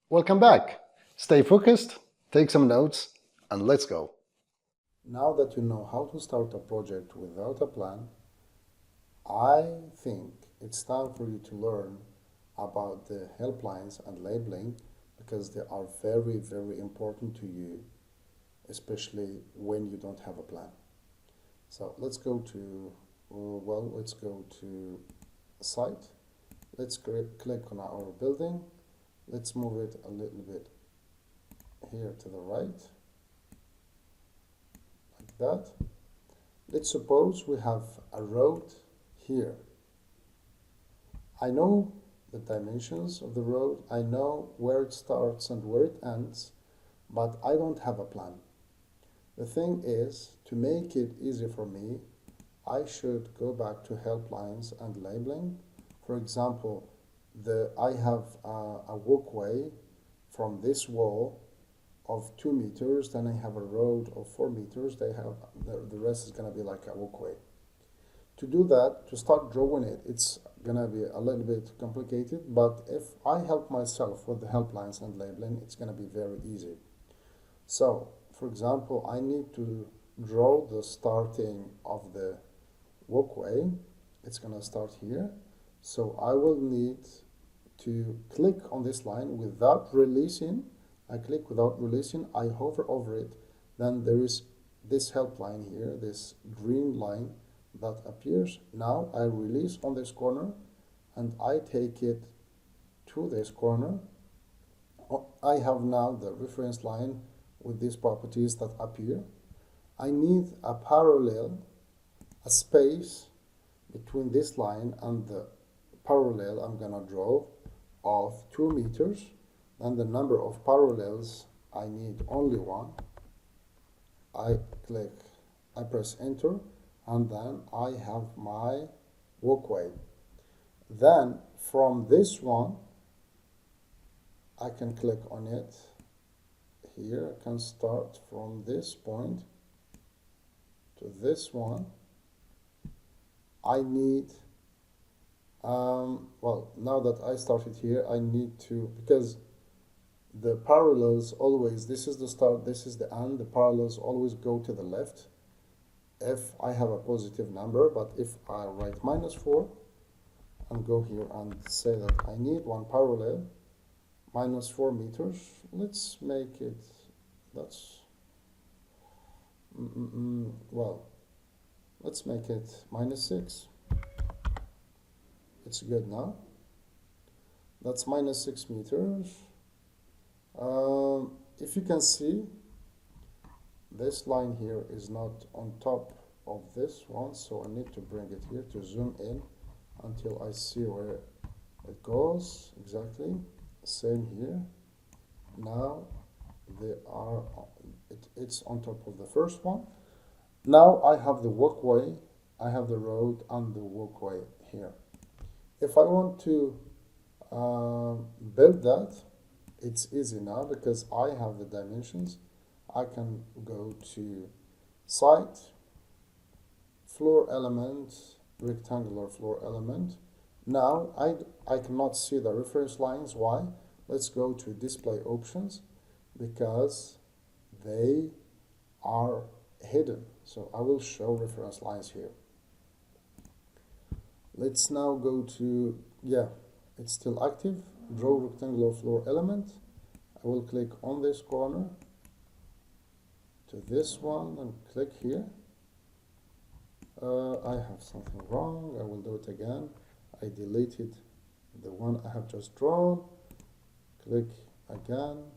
Welcome back. Stay focused, take some notes, and let's go. Now that you know how to start a project without a plan, I think it's time for you to learn about the helplines and labeling because they are very, very important to you, especially when you don't have a plan. So let's go to site. Let's click on our building. Let's move it a little bit here to the right, like that. Let's suppose we have a road here. I know the dimensions of the road, I know where it starts and where it ends, but I don't have a plan. The thing is, to make it easy for me, I should go back to helplines and labeling. For example, I have a walkway from this wall of 2 meters, then I have a road of 4 meters, the rest is going to be like a walkway. To do that, to start drawing it, it's gonna be a little bit complicated, but if I help myself with the helplines and labeling, it's gonna be very easy. So, for example, I need to draw the starting of the walkway. It's gonna start here. So I will need to click on this line without releasing. I click without releasing, I hover over it, then there is this helpline here, this green line that appears. Now I release on this corner and I take it to this corner. I have now the reference line with these properties that appear. I need a parallel, a space between this line and the parallel I'm gonna draw of 2 meters. Then the number of parallels, I need only one. I press enter, and then I have my walkway. Then from this one, I can click on it here. I can start from this point to this one. I need, well, now that I started here, I need to, because the parallels always, this is the start, this is the end, the parallels always go to the left if I have a positive number, but if I write -4 and go here and say that I need one parallel, -4 meters, let's make it, that's, well, let's make it -6. It's good now. That's -6 meters. If you can see, this line here is not on top of this one, so I need to bring it here to zoom in until I see where it goes exactly. Same here. Now it's on top of the first one. Now I have the walkway, I have the road and the walkway here. If I want to build that, it's easy now because I have the dimensions. I can go to site, floor element, rectangular floor element. Now I cannot see the reference lines. Why? Let's go to display options because they are hidden. So I will show reference lines here. Let's now go to, yeah, it's still active. Draw rectangular floor element. I will click on this corner to this one and click here. I have something wrong. I will do it again. I deleted the one I have just drawn. Click again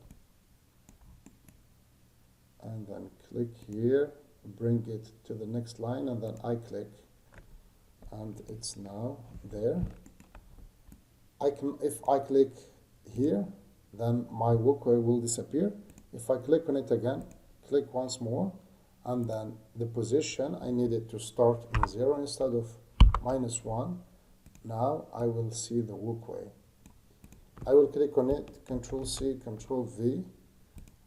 and then click here, bring it to the next line, and then I click and it's now there. If I click here, then my walkway will disappear. If I click on it again, click once more, and then the position, I need it to start in 0 instead of -1. Now I will see the walkway. I will click on it, Control C, Control V.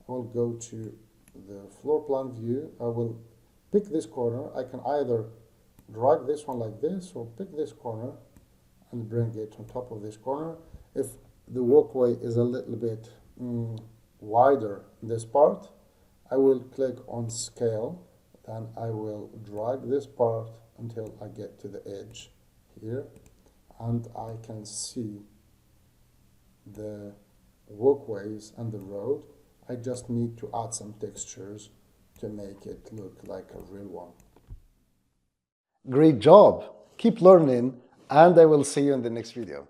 I will go to the floor plan view. I will pick this corner. I can either drag this one like this or pick this corner and bring it on top of this corner. If the walkway is a little bit wider this part, I will click on scale, then I will drag this part until I get to the edge here, and I can see the walkways and the road. I just need to add some textures to make it look like a real one. Great job! Keep learning, and I will see you in the next video.